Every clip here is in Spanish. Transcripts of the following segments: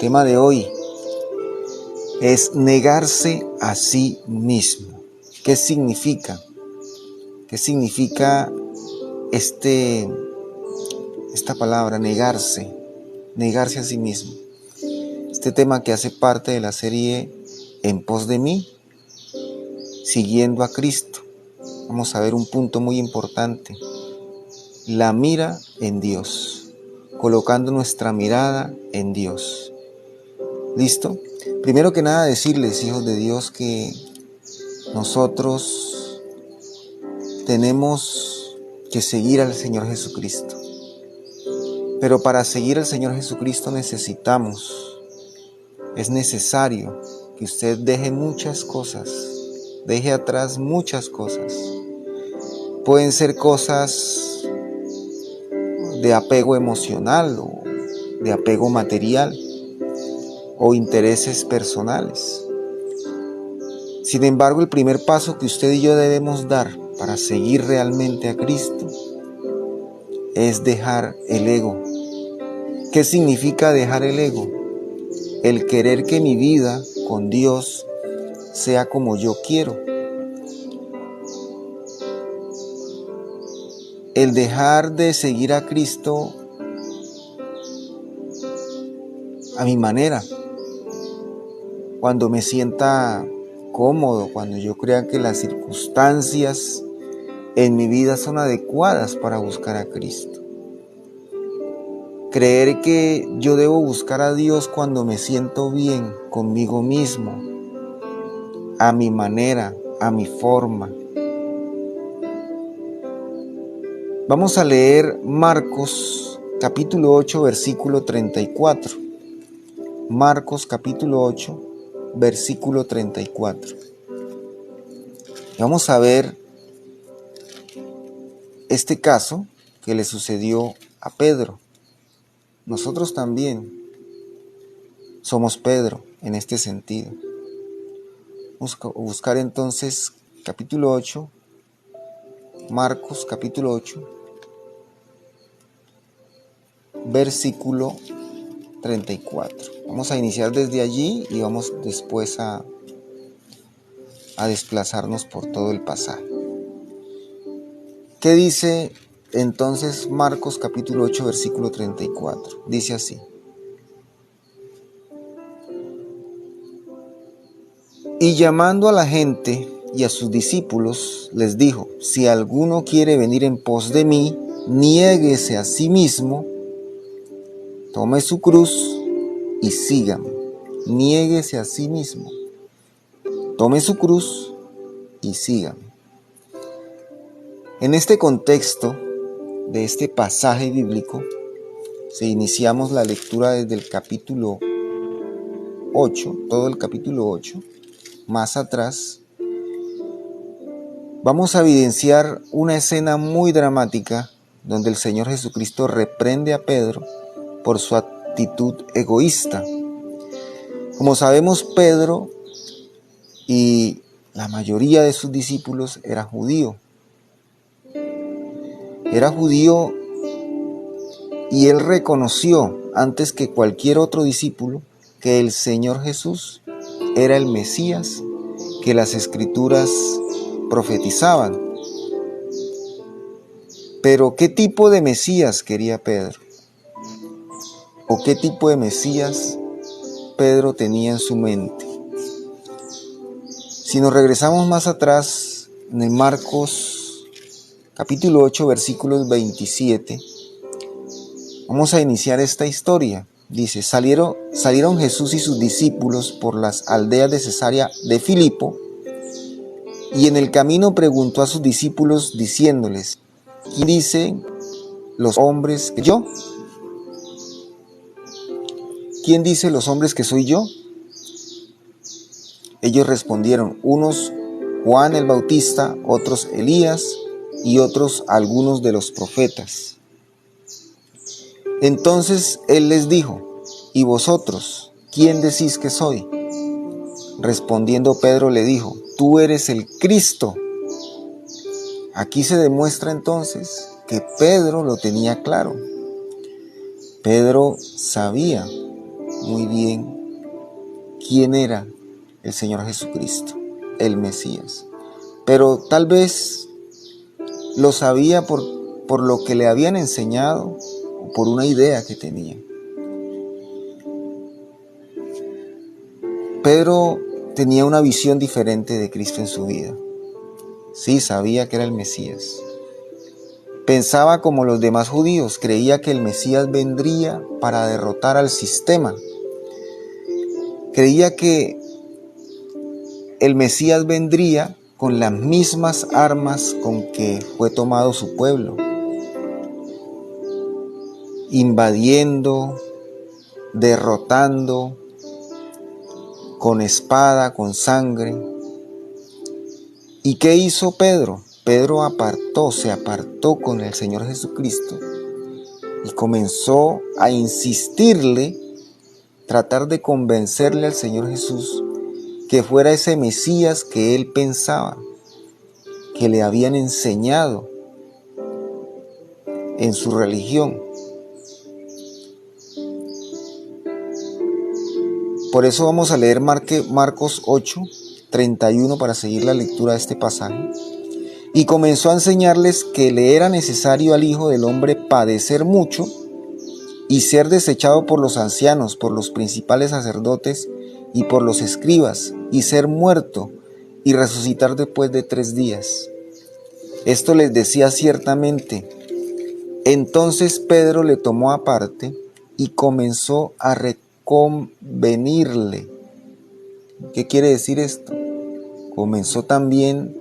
tema de hoy es negarse a sí mismo. ¿Qué significa? ¿Qué significa esta palabra, negarse a sí mismo? Este tema que hace parte de la serie En pos de mí, siguiendo a Cristo. Vamos a ver un punto muy importante: la mira en Dios, colocando nuestra mirada en Dios. ¿Listo? Primero que nada, decirles, hijos de Dios, que nosotros tenemos que seguir al Señor Jesucristo. Pero para seguir al Señor Jesucristo es necesario que usted deje muchas cosas, deje atrás muchas cosas. Pueden ser cosas de apego emocional o de apego material o intereses personales. Sin embargo, el primer paso que usted y yo debemos dar para seguir realmente a Cristo es dejar el ego. ¿Qué significa dejar el ego? El querer que mi vida con Dios sea como yo quiero. El dejar de seguir a Cristo a mi manera, cuando me sienta cómodo, cuando yo crea que las circunstancias en mi vida son adecuadas para buscar a Cristo. Creer que yo debo buscar a Dios cuando me siento bien conmigo mismo, a mi manera, a mi forma. Vamos a leer Marcos capítulo 8, versículo 34. Marcos capítulo 8, versículo 34. Y vamos a ver este caso que le sucedió a Pedro. Nosotros también somos Pedro en este sentido. Vamos a buscar entonces capítulo 8, Marcos capítulo 8, versículo 34. Vamos a iniciar desde allí y vamos después a desplazarnos por todo el pasaje. ¿Qué dice entonces Marcos capítulo 8, versículo 34? Dice así: y llamando a la gente y a sus discípulos, les dijo: si alguno quiere venir en pos de mí, niéguese a sí mismo, tome su cruz y sígame. Niéguese a sí mismo, tome su cruz y sígame. En este contexto de este pasaje bíblico, si iniciamos la lectura desde el capítulo 8, todo el capítulo 8, más atrás, vamos a evidenciar una escena muy dramática donde el Señor Jesucristo reprende a Pedro por su actitud egoísta. Como sabemos, Pedro y la mayoría de sus discípulos era judío. Era judío y él reconoció antes que cualquier otro discípulo que el Señor Jesús era el Mesías que las Escrituras profetizaban. Pero ¿qué tipo de Mesías quería Pedro? ¿O qué tipo de Mesías Pedro tenía en su mente? Si nos regresamos más atrás, en el Marcos capítulo 8, versículos 27, vamos a iniciar esta historia. Dice: salieron Jesús y sus discípulos por las aldeas de Cesarea de Filipo, y en el camino preguntó a sus discípulos diciéndoles: ¿quién dicen los hombres que yo? ¿Quién dice los hombres que soy yo? Ellos respondieron: unos Juan el Bautista, otros Elías y otros algunos de los profetas. Entonces él les dijo: ¿y vosotros, quién decís que soy? Respondiendo Pedro le dijo: tú eres el Cristo. Aquí se demuestra entonces que Pedro lo tenía claro. Pedro sabía muy bien quién era el Señor Jesucristo, el Mesías. Pero tal vez lo sabía por lo que le habían enseñado o por una idea que tenía. Pedro tenía una visión diferente de Cristo en su vida. Sí, sabía que era el Mesías. Pensaba como los demás judíos, creía que el Mesías vendría para derrotar al sistema. Creía que el Mesías vendría con las mismas armas con que fue tomado su pueblo, invadiendo, derrotando, con espada, con sangre. ¿Y qué hizo Pedro? Pedro se apartó con el Señor Jesucristo y comenzó a insistirle, tratar de convencerle al Señor Jesús que fuera ese Mesías que él pensaba, que le habían enseñado en su religión. Por eso vamos a leer Marcos 8:31 para seguir la lectura de este pasaje. Y comenzó a enseñarles que le era necesario al Hijo del Hombre padecer mucho y ser desechado por los ancianos, por los principales sacerdotes y por los escribas, y ser muerto y resucitar después de 3 días. Esto les decía ciertamente. Entonces Pedro le tomó aparte y comenzó a reconvenirle. ¿Qué quiere decir esto? Comenzó también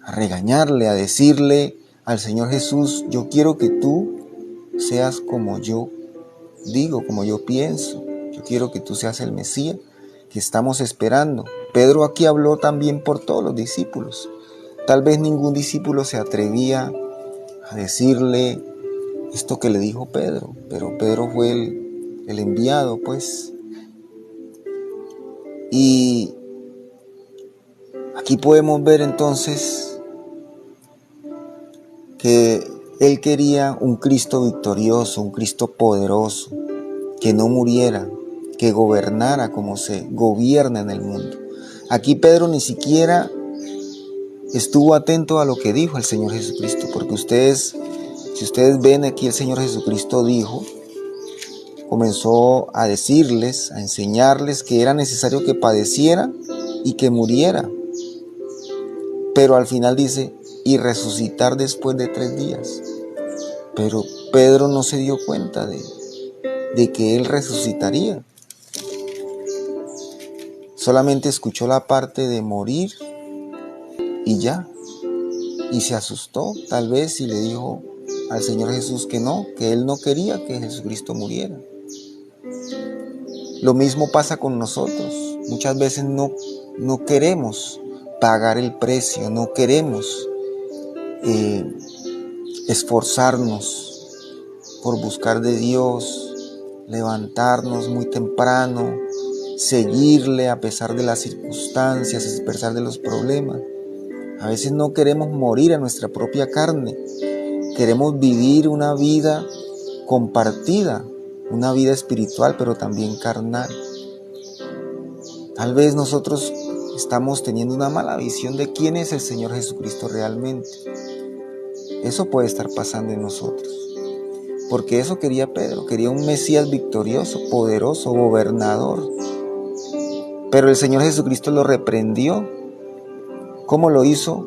a regañarle, a decirle al Señor Jesús: yo quiero que tú seas como yo digo, como yo pienso. Yo quiero que tú seas el Mesías que estamos esperando. Pedro aquí habló también por todos los discípulos. Tal vez ningún discípulo se atrevía a decirle esto que le dijo Pedro, pero Pedro fue el enviado, pues. Y aquí podemos ver entonces que él quería un Cristo victorioso, un Cristo poderoso, que no muriera, que gobernara como se gobierna en el mundo. Aquí Pedro ni siquiera estuvo atento a lo que dijo el Señor Jesucristo, porque si ustedes ven aquí, el Señor Jesucristo comenzó a decirles, a enseñarles que era necesario que padeciera y que muriera. Pero al final dice, y resucitar después de 3 días. Pero Pedro no se dio cuenta de que él resucitaría. Solamente escuchó la parte de morir y ya. Y se asustó tal vez y le dijo al Señor Jesús que no, que él no quería que Jesucristo muriera. Lo mismo pasa con nosotros. Muchas veces no queremos pagar el precio, no queremos esforzarnos por buscar de Dios, levantarnos muy temprano, seguirle a pesar de las circunstancias, a pesar de los problemas. A veces no queremos morir a nuestra propia carne, queremos vivir una vida compartida, una vida espiritual, pero también carnal. Tal vez nosotros estamos teniendo una mala visión de quién es el Señor Jesucristo realmente. Eso puede estar pasando en nosotros. Porque eso quería Pedro, quería un Mesías victorioso, poderoso, gobernador. Pero el Señor Jesucristo lo reprendió. ¿Cómo lo hizo?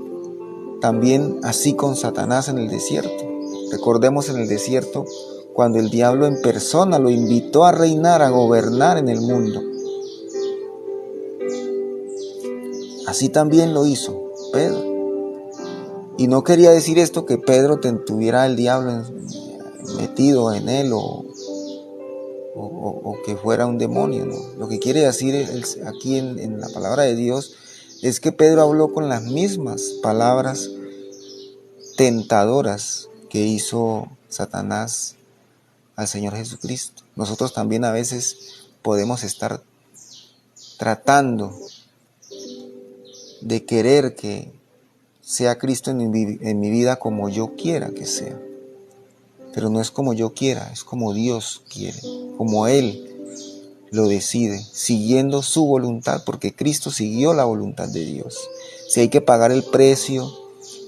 También así con Satanás en el desierto. Recordemos en el desierto cuando el diablo en persona lo invitó a reinar, a gobernar en el mundo. Así también lo hizo Pedro. Y no quería decir esto que Pedro tuviera el diablo metido en él o que fuera un demonio, ¿no? Lo que quiere decir aquí en la palabra de Dios es que Pedro habló con las mismas palabras tentadoras que hizo Satanás al Señor Jesucristo. Nosotros también a veces podemos estar tratando de querer que sea Cristo en mi vida como yo quiera que sea. Pero no es como yo quiera, es como Dios quiere, como Él lo decide, siguiendo su voluntad, porque Cristo siguió la voluntad de Dios. Si hay que pagar el precio,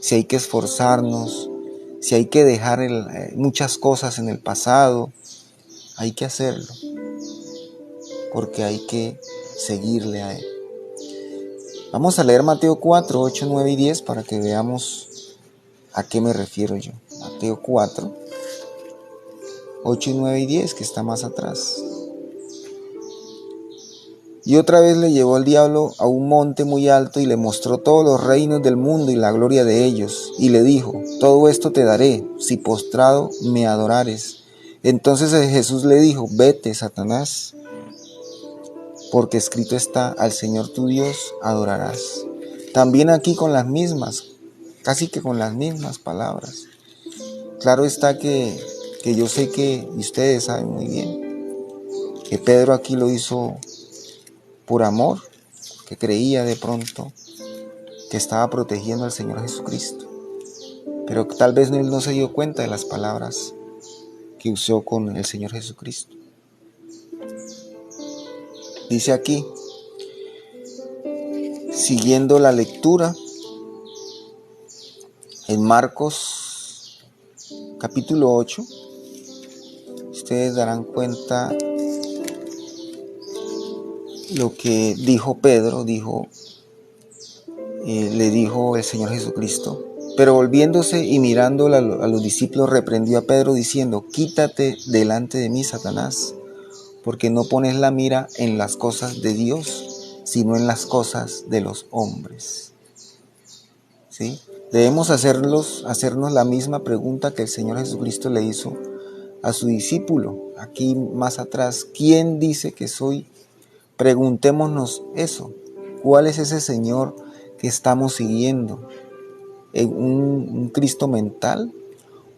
si hay que esforzarnos, si hay que dejar muchas cosas en el pasado, hay que hacerlo, porque hay que seguirle a Él. Vamos a leer Mateo 4, 8, 9 y 10 para que veamos a qué me refiero yo. Mateo 4, 8, 9 y 10, que está más atrás. Y otra vez le llevó el diablo a un monte muy alto y le mostró todos los reinos del mundo y la gloria de ellos. Y le dijo: todo esto te daré, si postrado me adorares. Entonces Jesús le dijo: vete, Satanás, porque escrito está: al Señor tu Dios adorarás. También aquí con las mismas, casi que con las mismas palabras. Claro está que yo sé que, y ustedes saben muy bien, que Pedro aquí lo hizo por amor, que creía de pronto que estaba protegiendo al Señor Jesucristo. Pero tal vez él no se dio cuenta de las palabras que usó con el Señor Jesucristo. Dice aquí, siguiendo la lectura, en Marcos capítulo 8, ustedes darán cuenta lo que dijo Pedro, le dijo el Señor Jesucristo. Pero volviéndose y mirando a los discípulos, reprendió a Pedro diciendo: quítate delante de mí, Satanás, porque no pones la mira en las cosas de Dios, sino en las cosas de los hombres. ¿Sí? Debemos hacernos la misma pregunta que el Señor Jesucristo le hizo a su discípulo. Aquí más atrás, ¿quién dice que soy? Preguntémonos eso. ¿Cuál es ese Señor que estamos siguiendo? ¿Un Cristo mental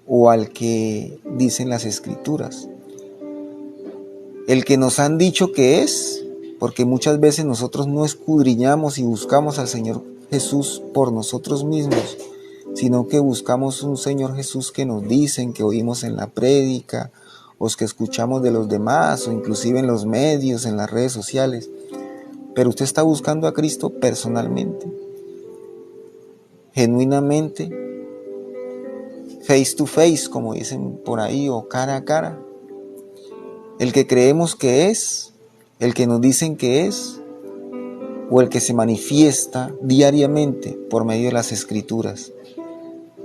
o al que dicen las Escrituras? El que nos han dicho que es, porque muchas veces nosotros no escudriñamos y buscamos al Señor Jesús por nosotros mismos, sino que buscamos un Señor Jesús que nos dicen, que oímos en la prédica, o que escuchamos de los demás, o inclusive en los medios, en las redes sociales. Pero usted está buscando a Cristo personalmente, genuinamente, face to face, como dicen por ahí, o cara a cara. El que creemos que es, el que nos dicen que es, o el que se manifiesta diariamente por medio de las Escrituras.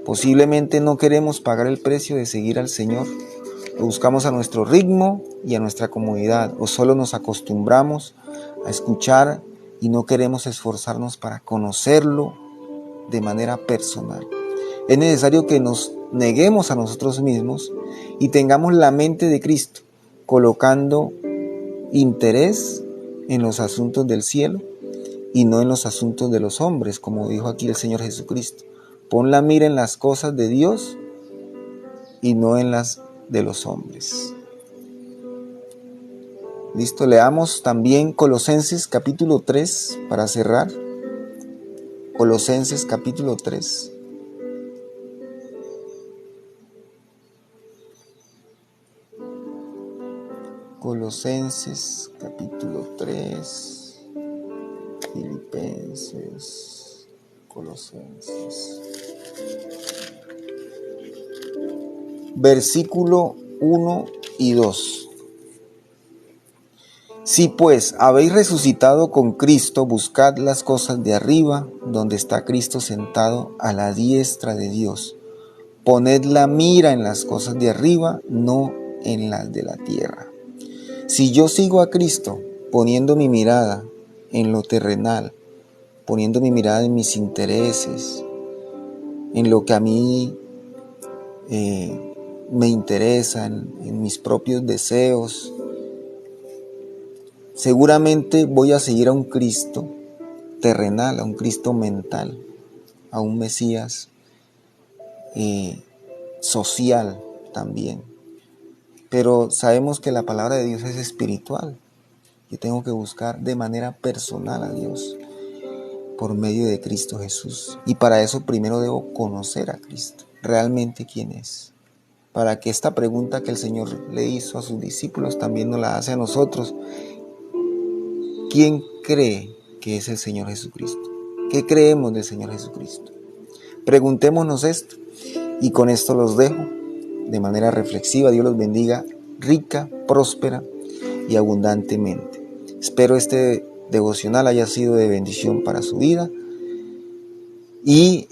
Posiblemente no queremos pagar el precio de seguir al Señor. Lo buscamos a nuestro ritmo y a nuestra comodidad, o solo nos acostumbramos a escuchar y no queremos esforzarnos para conocerlo de manera personal. Es necesario que nos neguemos a nosotros mismos y tengamos la mente de Cristo, colocando interés en los asuntos del cielo y no en los asuntos de los hombres, como dijo aquí el Señor Jesucristo. Pon la mira en las cosas de Dios y no en las de los hombres. Listo, leamos también Colosenses capítulo 3 para cerrar. Colosenses capítulo 3. Colosenses capítulo 3. Filipenses, Colosenses. Versículo 1 y 2. Si pues habéis resucitado con Cristo, buscad las cosas de arriba, donde está Cristo sentado a la diestra de Dios. Poned la mira en las cosas de arriba, no en las de la tierra. Si yo sigo a Cristo, poniendo mi mirada en lo terrenal, poniendo mi mirada en mis intereses, en lo que a mí me interesa, en mis propios deseos, seguramente voy a seguir a un Cristo terrenal, a un Cristo mental, a un Mesías social también. Pero sabemos que la palabra de Dios es espiritual. Yo tengo que buscar de manera personal a Dios por medio de Cristo Jesús. Y para eso primero debo conocer a Cristo, realmente quién es. Para que esta pregunta que el Señor le hizo a sus discípulos también nos la hace a nosotros. ¿quién cree que es el Señor Jesucristo? ¿Qué creemos del Señor Jesucristo? Preguntémonos esto y con esto los dejo de manera reflexiva. Dios los bendiga rica, próspera y abundantemente. Espero este devocional haya sido de bendición para su vida y